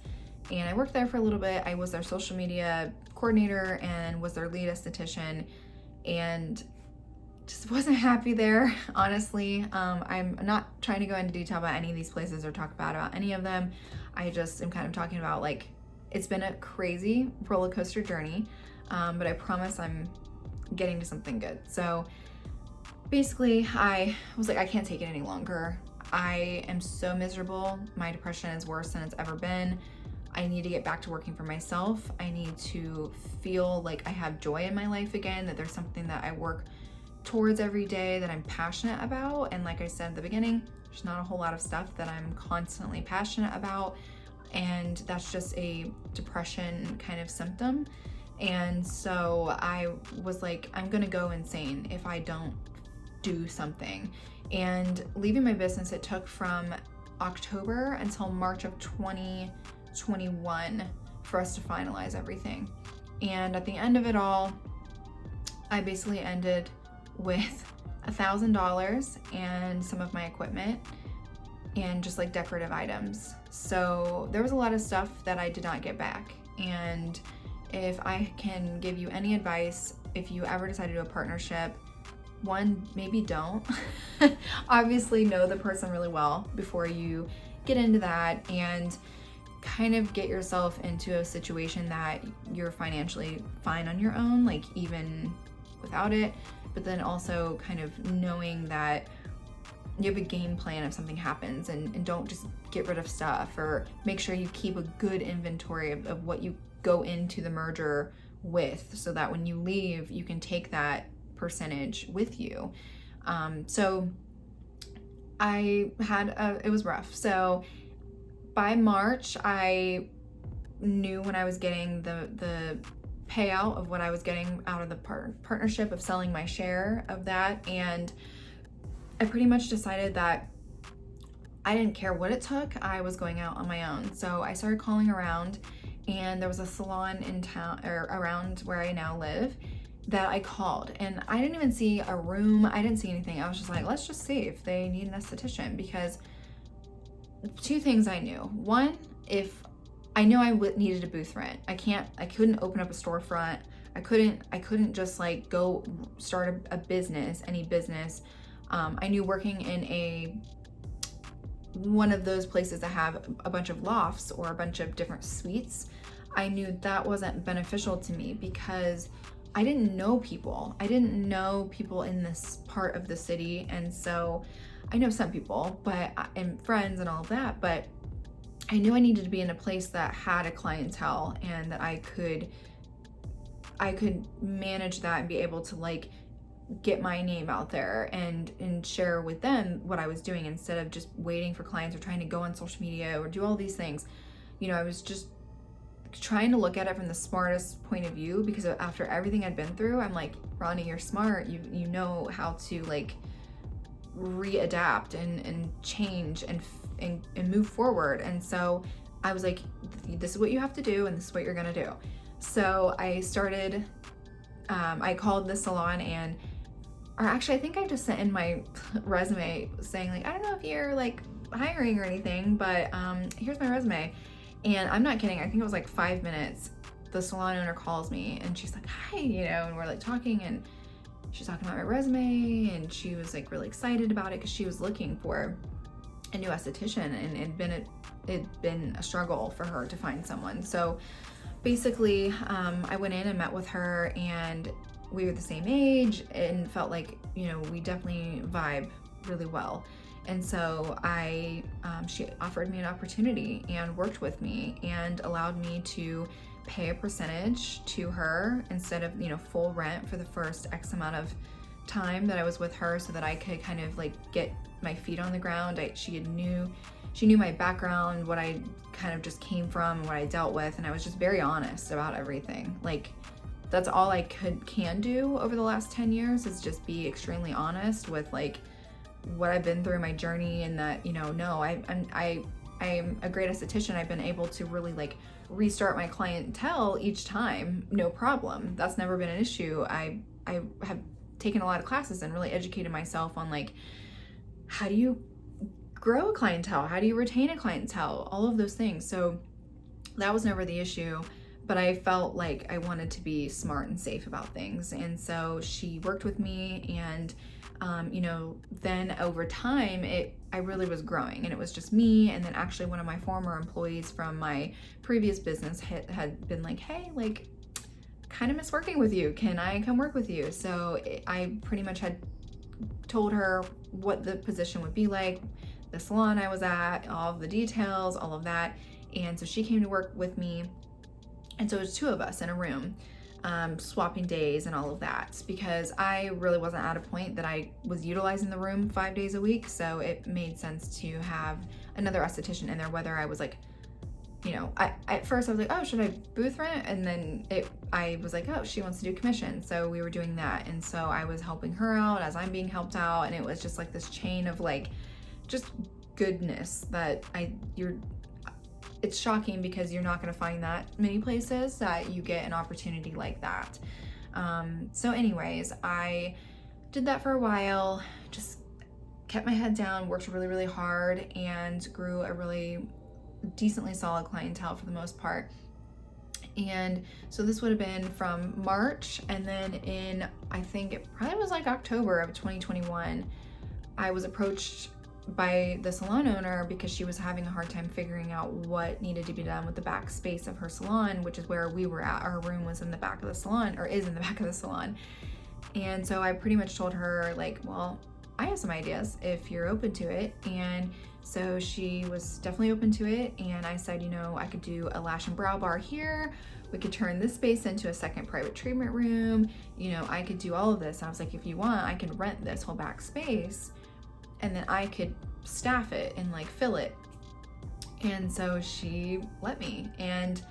And I worked there for a little bit. I was their social media coordinator and was their lead esthetician, and just wasn't happy there, honestly. I'm not trying to go into detail about any of these places or talk bad about any of them. I just am kind of talking about like, it's been a crazy roller coaster journey, but I promise I'm getting to something good. So basically I was like, I can't take it any longer. I am so miserable. My depression is worse than it's ever been. I need to get back to working for myself. I need to feel like I have joy in my life again, that there's something that I work towards every day that I'm passionate about. And like I said at the beginning, there's not a whole lot of stuff that I'm constantly passionate about. And that's just a depression kind of symptom. And so I was like, I'm gonna go insane if I don't do something. And leaving my business, it took from October until March of 2021 for us to finalize everything. And at the end of it all, I basically ended with $1,000 and some of my equipment and just like decorative items. So there was a lot of stuff that I did not get back. And if I can give you any advice, if you ever decide to do a partnership, one, maybe don't. Obviously know the person really well before you get into that, and kind of get yourself into a situation that you're financially fine on your own, like even without it, but then also kind of knowing that you have a game plan if something happens, and don't just get rid of stuff, or make sure you keep a good inventory of what you go into the merger with, so that when you leave, you can take that percentage with you. So it was rough. So by March, I knew when I was getting the payout of what I was getting out of the partnership of selling my share of that, and I pretty much decided that I didn't care what it took. I was going out on my own. So I started calling around, and there was a salon in town, or around where I now live, that I called, and I didn't even see a room. I didn't see anything. I was just like, let's just see if they need an esthetician, because two things I knew. One, if I knew I needed a booth rent. I couldn't open up a storefront. I couldn't just like go start a business, any business. I knew working in one of those places that have a bunch of lofts or a bunch of different suites, I knew that wasn't beneficial to me, because I didn't know people. I didn't know people in this part of the city. And so I know some people, and friends and all of that, but I knew I needed to be in a place that had a clientele, and that I could manage that and be able to like get my name out there and share with them what I was doing, instead of just waiting for clients or trying to go on social media or do all these things. I was just trying to look at it from the smartest point of view, because after everything I'd been through, I'm like, Ronnie, you're smart. You know how to like readapt and change and move forward. And so I was like, this is what you have to do, and this is what you're gonna do. So I started, I called the salon, or actually I think I just sent in my resume saying like, I don't know if you're like hiring or anything, but here's my resume. And I'm not kidding, I think it was like 5 minutes, the salon owner calls me, and she's like, hi, and we're like talking, and she's talking about my resume, and she was like really excited about it, because she was looking for a new esthetician, and it'd been a struggle for her to find someone. So basically, I went in and met with her, and we were the same age, and felt like, we definitely vibe really well. And so she offered me an opportunity and worked with me and allowed me to pay a percentage to her instead of, full rent for the first X amount of time that I was with her, so that I could kind of like get my feet on the ground. She knew my background, what I kind of just came from, what I dealt with, and I was just very honest about everything. Like, that's all I can do over the last 10 years, is just be extremely honest with like what I've been through, my journey, and that, no, I am a great esthetician. I've been able to really like restart my clientele each time, no problem. That's never been an issue. I have taken a lot of classes and really educated myself on like, how do you grow a clientele? How do you retain a clientele? All of those things. So that was never the issue, but I felt like I wanted to be smart and safe about things. And so she worked with me, and then over time, I really was growing, and it was just me. And then actually one of my former employees from my previous business had been like, hey, like, kind of miss working with you. Can I come work with you? So I pretty much had told her what the position would be like, the salon I was at, all of the details, all of that. And so she came to work with me. And so it was two of us in a room, swapping days and all of that, because I really wasn't at a point that I was utilizing the room 5 days a week. So it made sense to have another esthetician in there, whether I was like, at first I was like, oh, should I booth rent? And then I was like, oh, she wants to do commission. So we were doing that. And so I was helping her out as I'm being helped out. And it was just like this chain of like, just goodness that it's shocking, because you're not going to find that many places that you get an opportunity like that. So anyways, I did that for a while, just kept my head down, worked really, really hard, and grew a really decently solid clientele for the most part. And so this would have been from March, and then in, I think it probably was like October of 2021, I was approached by the salon owner because she was having a hard time figuring out what needed to be done with the back space of her salon, which is where we were at. Our room was in the back of the salon, or is in the back of the salon. And so I pretty much told her, like, well, I have some ideas if you're open to it. And so she was definitely open to it. And I said, you know, I could do a lash and brow bar here. We could turn this space into a second private treatment room. You know, I could do all of this. I was like, if you want, I could rent this whole back space and then I could staff it and like fill it. And so she let me. And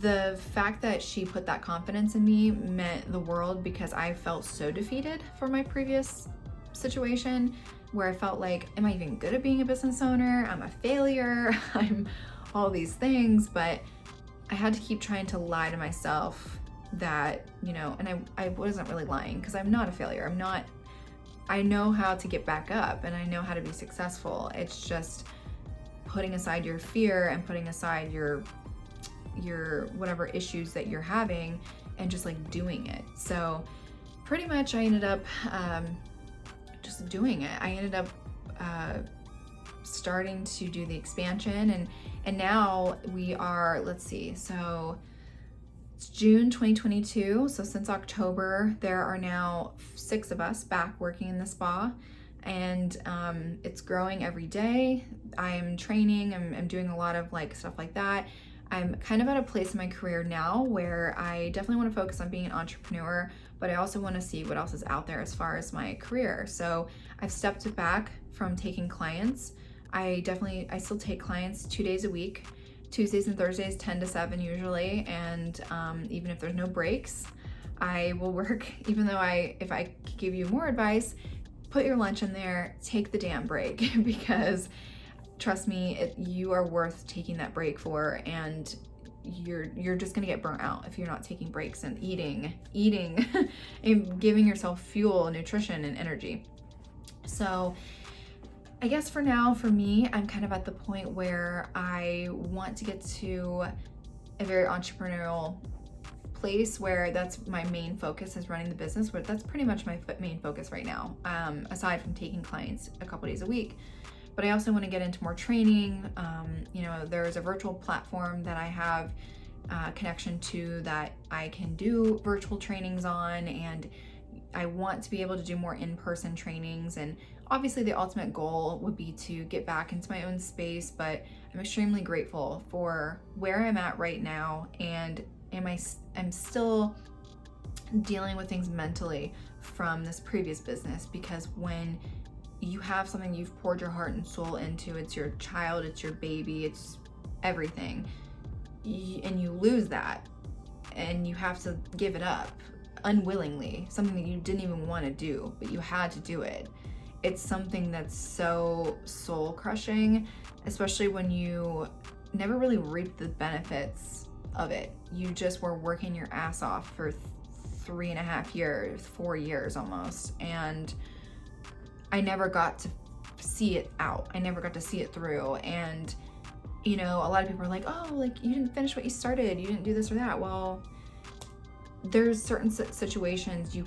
the fact that she put that confidence in me meant the world, because I felt so defeated for my previous situation where I felt like, am I even good at being a business owner? I'm a failure. I'm all these things, but I had to keep trying to lie to myself that, you know, and I wasn't really lying, because I'm not a failure. I know how to get back up and I know how to be successful. It's just putting aside your fear and putting aside your whatever issues that you're having and just like doing it. So pretty much I ended up just doing it. I ended up starting to do the expansion, and now we are, let's see, so it's June 2022. So since October, there are now 6 of us back working in the spa, and it's growing every day. I'm training, I'm doing a lot of like stuff like that. I'm kind of at a place in my career now where I definitely want to focus on being an entrepreneur, but I also want to see what else is out there as far as my career. So I've stepped back from taking clients. I still take clients 2 days a week, Tuesdays and Thursdays, 10 to 7 usually. And even if there's no breaks, I will work, even though if I could give you more advice, put your lunch in there, take the damn break, because trust me, you are worth taking that break for, and you're just gonna get burnt out if you're not taking breaks and eating and giving yourself fuel, nutrition, and energy. So I guess for now, for me, I'm kind of at the point where I want to get to a very entrepreneurial place where that's my main focus, is running the business, where that's pretty much my main focus right now, aside from taking clients a couple days a week. But I also want to get into more training. You know, there's a virtual platform that I have connection to that I can do virtual trainings on, and I want to be able to do more in-person trainings. And obviously the ultimate goal would be to get back into my own space, but I'm extremely grateful for where I'm at right now, and I'm still dealing with things mentally from this previous business, because when you have something you've poured your heart and soul into, it's your child, it's your baby, it's everything, and you lose that and you have to give it up unwillingly, something that you didn't even want to do, but you had to do it. It's something that's so soul crushing, especially when you never really reap the benefits of it. You just were working your ass off for 3.5 years, 4 years almost, and I never got to see it out. I never got to see it through. And, you know, a lot of people are like, oh, like, you didn't finish what you started. You didn't do this or that. Well, there's certain situations you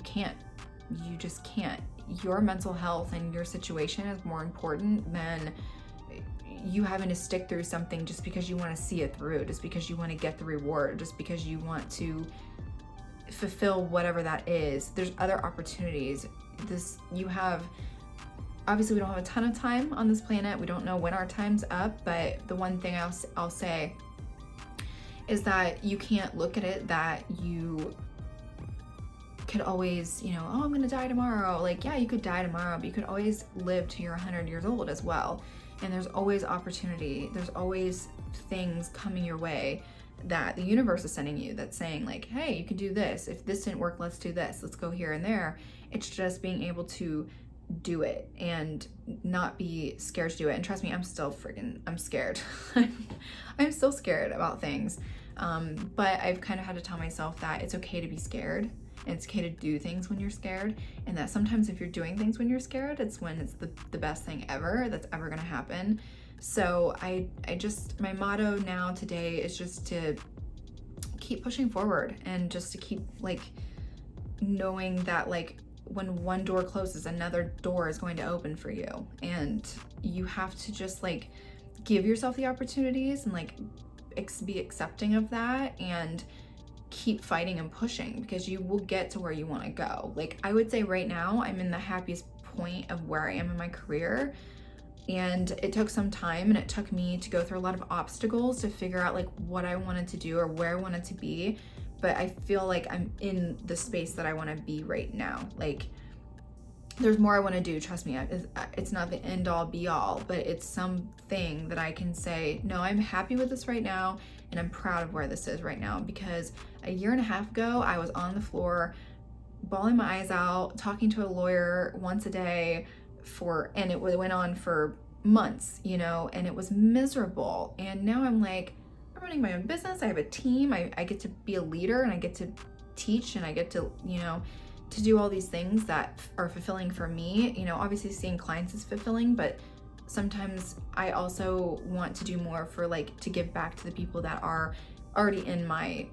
just can't. Your mental health and your situation is more important than you having to stick through something just because you want to see it through, just because you want to get the reward, just because you want to fulfill whatever that is. There's other opportunities. Obviously, we don't have a ton of time on this planet. We don't know when our time's up, but the one thing I'll say is that you can't look at it that you could always, you know, oh, I'm gonna die tomorrow. Like, yeah, you could die tomorrow, but you could always live to your 100 years old as well. And there's always opportunity. There's always things coming your way that the universe is sending you, that's saying like, hey, you can do this. If this didn't work, let's do this. Let's go here and there. It's just being able to do it and not be scared to do it. And trust me, I'm scared. I'm still scared about things. But I've kind of had to tell myself that it's okay to be scared, and it's okay to do things when you're scared, and that sometimes if you're doing things when you're scared, it's when it's the best thing ever that's ever gonna happen. So I just, my motto now today is just to keep pushing forward, and just to keep like knowing that like when one door closes, another door is going to open for you, and you have to just like give yourself the opportunities and like be accepting of that, and keep fighting and pushing, because you will get to where you want to go. Like I would say right now I'm in the happiest point of where I am in my career, and it took some time, and it took me to go through a lot of obstacles to figure out like what I wanted to do or where I wanted to be. But I feel like I'm in the space that I want to be right now. Like there's more I want to do, trust me. It's not the end all be all, but it's something that I can say, no, I'm happy with this right now, and I'm proud of where this is right now. Because a year and a half ago, I was on the floor, bawling my eyes out, talking to a lawyer once a day and it went on for months, you know, and it was miserable. And now I'm like, I'm running my own business. I have a team. I get to be a leader, and I get to teach, and I get to, you know, to do all these things that are fulfilling for me. You know, obviously seeing clients is fulfilling, but sometimes I also want to do more for like to give back to the people that are already in my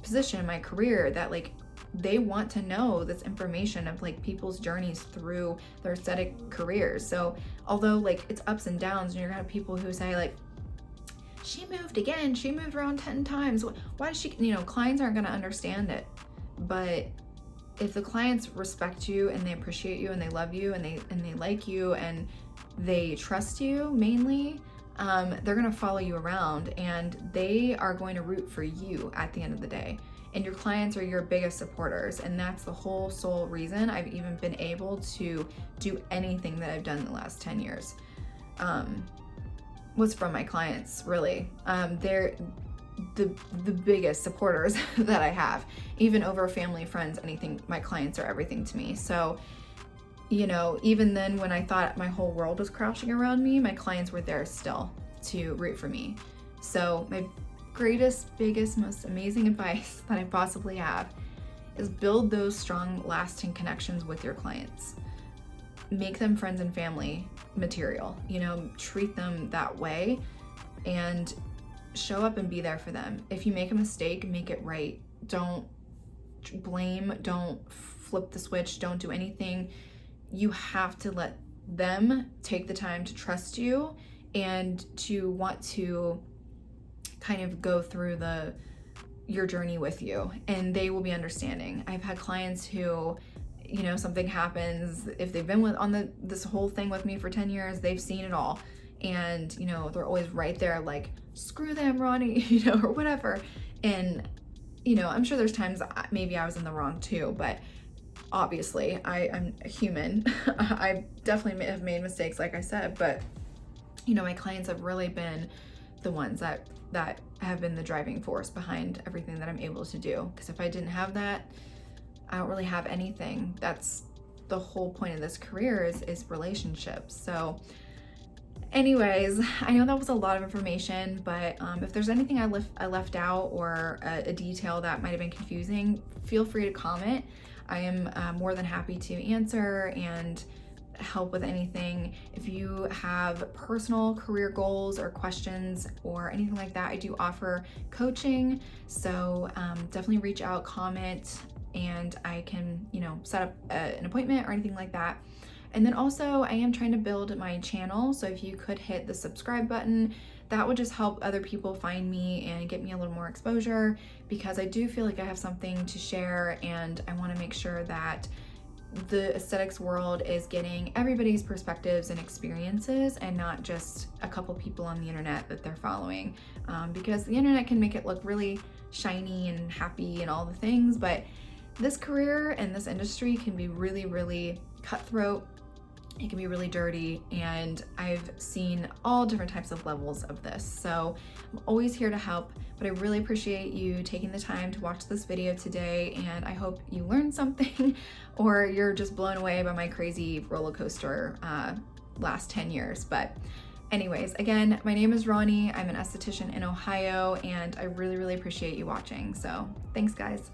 position in my career, that like they want to know this information of like people's journeys through their aesthetic careers. So although like it's ups and downs, and you're gonna have people who say like, she moved again, she moved around 10 times, why does she, you know, clients aren't gonna understand it. But if the clients respect you, and they appreciate you, and they love you, and they like you, and they trust you mainly, they're gonna follow you around, and they are going to root for you at the end of the day. And your clients are your biggest supporters, and that's the whole sole reason I've even been able to do anything that I've done in the last 10 years. Was from my clients, really. They're the biggest supporters that I have, even over family, friends, anything. My clients are everything to me. So, you know, even then when I thought my whole world was crashing around me, my clients were there still to root for me. So my greatest, biggest, most amazing advice that I possibly have is build those strong, lasting connections with your clients. Make them friends and family material, you know, treat them that way, and show up and be there for them. If you make a mistake, make it right. Don't blame, don't flip the switch, don't do anything. You have to let them take the time to trust you and to want to kind of go through your journey with you, and they will be understanding. I've had clients who, you know, something happens, if they've been on this whole thing with me for 10 years, they've seen it all. And, you know, they're always right there like, screw them, Ronnie, you know, or whatever. And, you know, I'm sure there's times maybe I was in the wrong too, but obviously I'm a human. I definitely have made mistakes, like I said, but, you know, my clients have really been the ones that have been the driving force behind everything that I'm able to do. Because if I didn't have that, I don't really have anything. That's the whole point of this career is relationships. So anyways, I know that was a lot of information, but if there's anything I left out, or a detail that might have been confusing, feel free to comment. I am more than happy to answer and help with anything. If you have personal career goals or questions or anything like that, I do offer coaching. So definitely reach out, comment, and I can, you know, set up an appointment or anything like that. And then also I am trying to build my channel. So if you could hit the subscribe button, that would just help other people find me and get me a little more exposure, because I do feel like I have something to share, and I want to make sure that the aesthetics world is getting everybody's perspectives and experiences, and not just a couple people on the internet that they're following, because the internet can make it look really shiny and happy and all the things, but this career and this industry can be really, really cutthroat. It can be really dirty, and I've seen all different types of levels of this. So I'm always here to help, but I really appreciate you taking the time to watch this video today, and I hope you learned something or you're just blown away by my crazy roller coaster last 10 years. But anyways, again, my name is Ronnie. I'm an esthetician in Ohio, and I really, really appreciate you watching. So thanks, guys.